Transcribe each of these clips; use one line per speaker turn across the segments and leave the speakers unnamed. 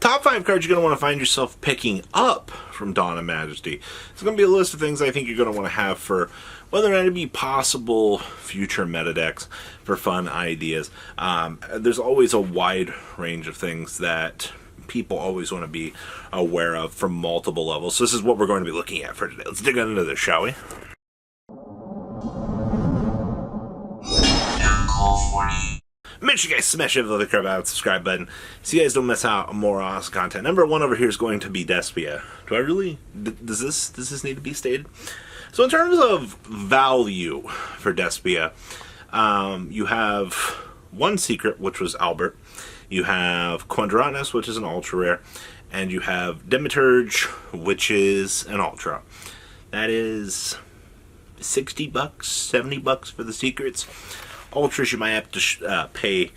top 5 cards you're going to want to find yourself picking up from Dawn of Majesty. It's going to be a list of things I think you're going to want to have for whether or not to be possible future meta decks for fun ideas. There's always a wide range of things that people always want to be aware of from multiple levels. So this is what we're going to be looking at for today. Let's dig into this, shall we? Make sure you guys smash the crap out subscribe button so you guys don't miss out on more awesome content. Number 1 over here is going to be Despia. Do I really? Does this need to be stated? So in terms of value for Despia, you have one secret, which was Albert. You have Quadratus, which is an ultra rare, and you have Demiturge, which is an ultra. That is $60, $70 for the secrets. Ultras you might have to pay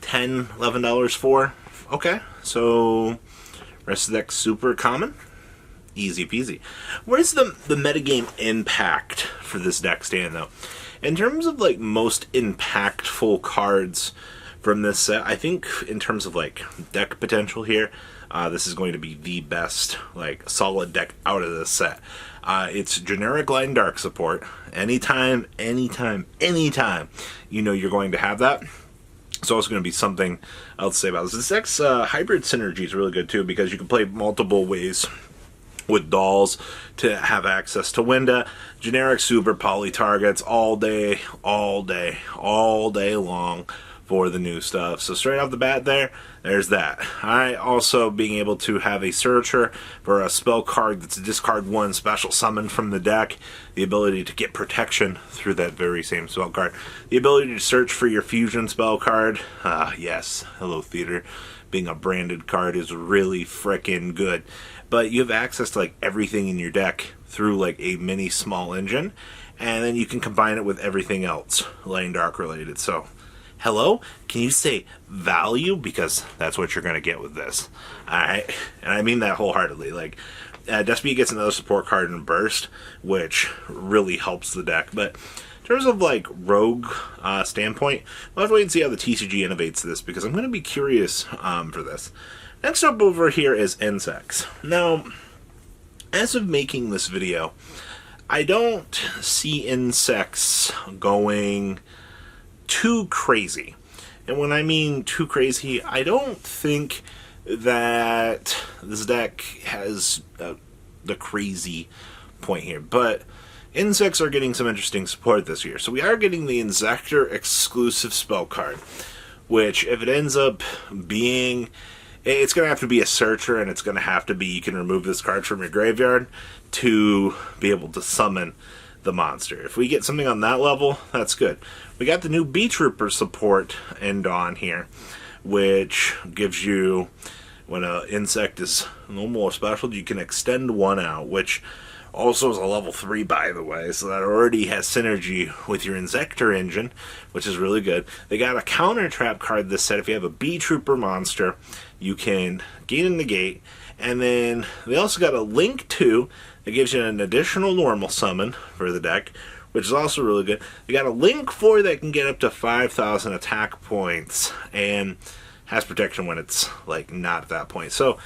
$10, $11 for. Okay, so rest of the deck's super common. Easy peasy. Where's the metagame impact for this deck stand, though? In terms of, like, most impactful cards from this set, I think in terms of, like, deck potential here, this is going to be the best, like, solid deck out of this set. It's generic Light and Dark support. Anytime, you know you're going to have that. It's also going to be something else to say about this. This deck's hybrid synergy is really good, too, because you can play multiple ways with dolls to have access to Winda. Generic super poly targets all day long for the new stuff. So straight off the bat there's that. Alright, also being able to have a searcher for a spell card that's a discard 1 special summon from the deck. The ability to get protection through that very same spell card. The ability to search for your fusion spell card. Yes, hello theater. Being a branded card is really frickin' good. But you have access to like everything in your deck through like a mini small engine. And then you can combine it with everything else, Light and Dark related. So hello? Can you say value? Because that's what you're going to get with this. Alright? And I mean that wholeheartedly. Like, Despia gets another support card in Burst, which really helps the deck. But in terms of, like, rogue standpoint, we'll have to wait and see how the TCG innovates this, because I'm going to be curious for this. Next up over here is Insects. Now, as of making this video, I don't see Insects going too crazy. And when I mean too crazy, I don't think that this deck has the crazy point here. But Insects are getting some interesting support this year. So we are getting the Insector exclusive spell card, which if it ends up being, it's going to have to be a searcher, and it's going to have to be, you can remove this card from your graveyard to be able to summon the monster. If we get something on that level, that's good. We got the new Bee Trooper support in Dawn here, which gives you, when an insect is normal or special, you can extend 1 out, which also is a level 3, by the way, so that already has synergy with your Insector engine, which is really good. They got a counter trap card this set. If you have a Bee Trooper monster, you can gain and negate, and then they also got a Link 2 that gives you an additional normal summon for the deck, which is also really good. They got a Link 4 that can get up to 5,000 attack points, and has protection when it's, like, not at that point. So,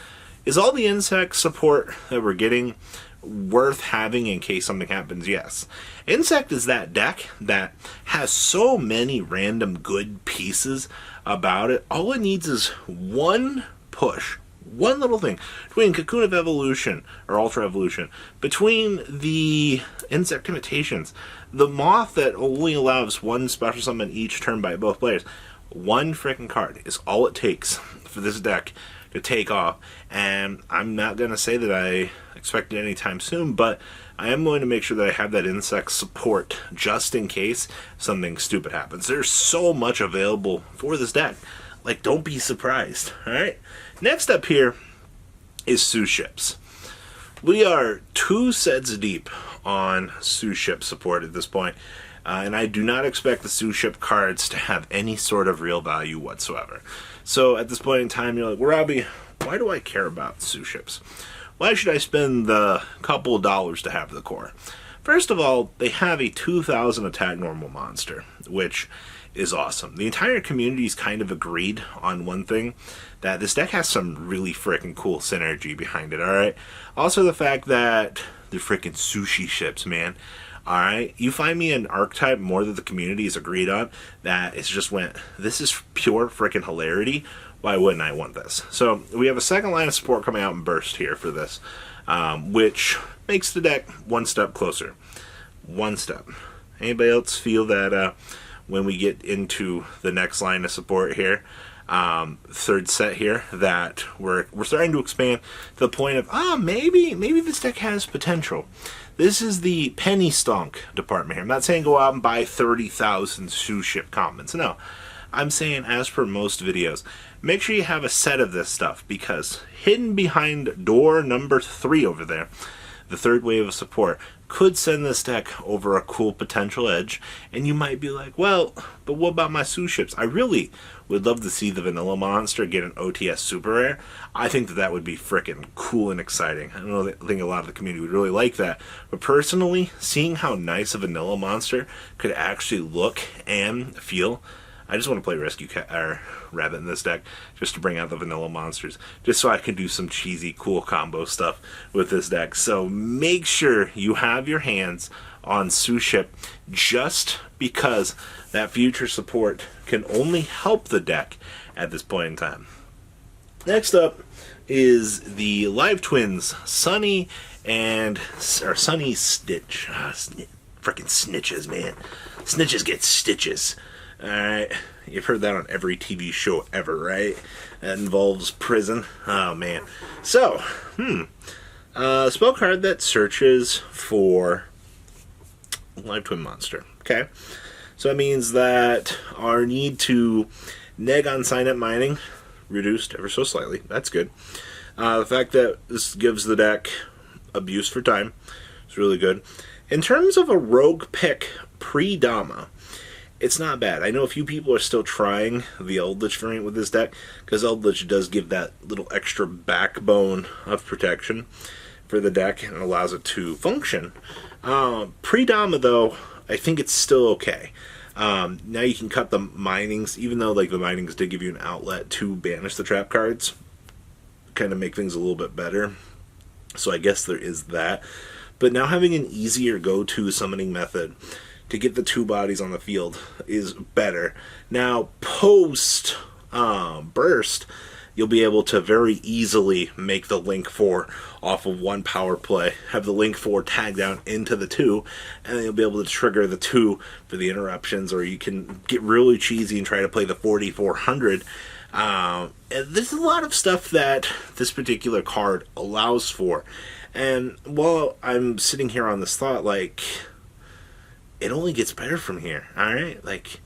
is all the insect support that we're getting worth having in case something happens? Yes. Insect is that deck that has so many random good pieces about it. All it needs is one push, one little thing, between Cocoon of Evolution, or Ultra Evolution, between the Insect Imitations, the Moth that only allows 1 special summon each turn by both players. One frickin' card is all it takes for this deck to take off, and I'm not going to say that I expect it anytime soon, but I am going to make sure that I have that insect support just in case something stupid happens. There's so much available for this deck. Like, don't be surprised. Alright? Next up here is Sue Ships. We are 2 sets deep on Sue Ship support at this point. And I do not expect the Sue Ship cards to have any sort of real value whatsoever. So at this point in time, you're like, well, Robbie, why do I care about Sue Ships? Why should I spend the couple of dollars to have the core? First of all, they have a 2,000 attack normal monster, which is awesome. The entire community's kind of agreed on one thing, that this deck has some really freaking cool synergy behind it, alright? Also the fact that they're freaking sushi ships, man. Alright, you find me an archetype more that the community has agreed on that it's just went, this is pure freaking hilarity. Why wouldn't I want this? So we have a second line of support coming out in Burst here for this, which makes the deck one step closer. One step. Anybody else feel that when we get into the next line of support here, third set here, that we're starting to expand to the point of, maybe this deck has potential. This is the penny stonk department here. I'm not saying go out and buy 30,000 Sue Ship commons. No. I'm saying, as per most videos, make sure you have a set of this stuff, because hidden behind door number 3 over there, the third wave of support, could send this deck over a cool potential edge, and you might be like, well, but what about my Sue Ships? I really would love to see the Vanilla Monster get an OTS Super Rare. I think that would be frickin' cool and exciting. I think a lot of the community would really like that. But personally, seeing how nice a Vanilla Monster could actually look and feel, I just want to play Rescue Cat or Rabbit in this deck just to bring out the vanilla monsters, just so I can do some cheesy, cool combo stuff with this deck. So make sure you have your hands on Sue Ship, just because that future support can only help the deck at this point in time. Next up is the Live Twins, Sunny Stitch. Freaking snitches, man. Snitches get stitches. Alright, you've heard that on every TV show ever, right? That involves prison. Oh, man. So, spell card that searches for Live Twin Monster. Okay? So that means that our need to neg on sign-up mining reduced ever so slightly. That's good. The fact that this gives the deck abuse for time is really good. In terms of a rogue pick pre-Dama, it's not bad. I know a few people are still trying the Eldritch variant with this deck, because Eldritch does give that little extra backbone of protection for the deck and allows it to function. Pre-Dama, though, I think it's still okay. Now you can cut the minings, even though like the minings did give you an outlet to banish the trap cards, kind of make things a little bit better. So I guess there is that. But now having an easier go-to summoning method to get the 2 bodies on the field is better. Now, post Burst, you'll be able to very easily make the Link 4 off of 1 power play, have the Link 4 tag down into the 2, and then you'll be able to trigger the 2 for the interruptions, or you can get really cheesy and try to play the 4400. There's a lot of stuff that this particular card allows for. And while I'm sitting here on this thought, like, it only gets better from here, alright? Like,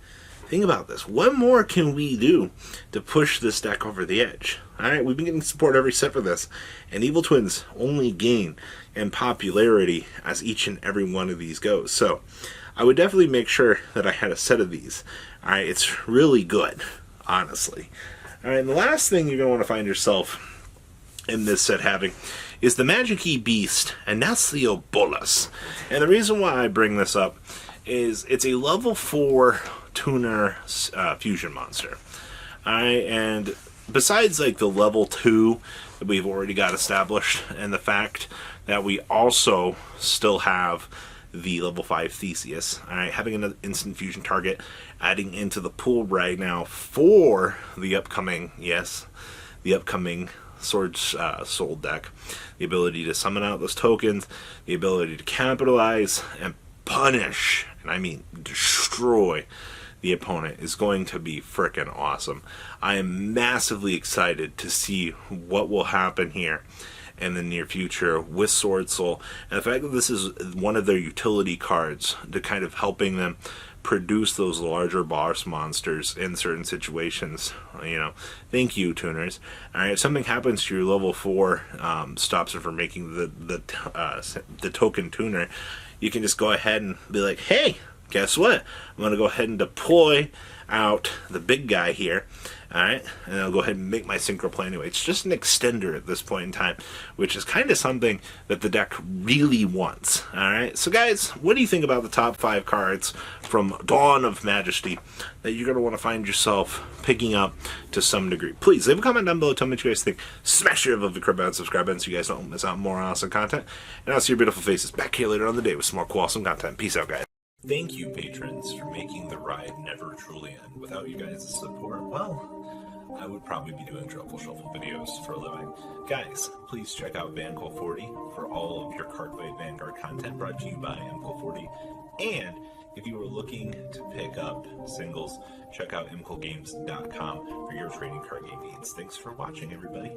think about this. What more can we do to push this deck over the edge? Alright, we've been getting support every set for this, and Evil Twins only gain in popularity as each and every one of these goes. So, I would definitely make sure that I had a set of these. Alright, it's really good, honestly. Alright, and the last thing you're going to want to find yourself in this set having is the Magikey Beast, and that's the Obolus. And the reason why I bring this up is it's a level 4 tuner fusion monster. Alright, and besides like the level 2 that we've already got established, and the fact that we also still have the level 5 Theseus, alright, having an instant fusion target adding into the pool right now for the upcoming, Sword Soul deck, the ability to summon out those tokens, the ability to capitalize and punish, and I mean destroy the opponent, is going to be frickin' awesome. I am massively excited to see what will happen here in the near future with Sword Soul, and the fact that this is one of their utility cards to kind of helping them produce those larger boss monsters in certain situations. You know, thank you, tuners. Alright, if something happens to your level 4, stops it from making the token tuner, you can just go ahead and be like, hey, guess what? I'm going to go ahead and deploy out the big guy here. Alright, and I'll go ahead and make my synchro play anyway. It's just an extender at this point in time, which is kind of something that the deck really wants. Alright, so guys, what do you think about the top 5 cards from Dawn of Majesty that you're going to want to find yourself picking up to some degree? Please leave a comment down below, tell me what you guys think. Smash your love the crib button, subscribe button so you guys don't miss out on more awesome content. And I'll see your beautiful faces back here later on the day with some more cool awesome content. Peace out, guys. Thank you, patrons, for making the ride never truly end. Without you guys' support, well, I would probably be doing Truffle Shuffle videos for a living. Guys, please check out Vanquill40 for all of your Cardfight Vanguard content brought to you by Vanquill40. And if you are looking to pick up singles, check out mquillgames.com for your trading card game needs. Thanks for watching, everybody.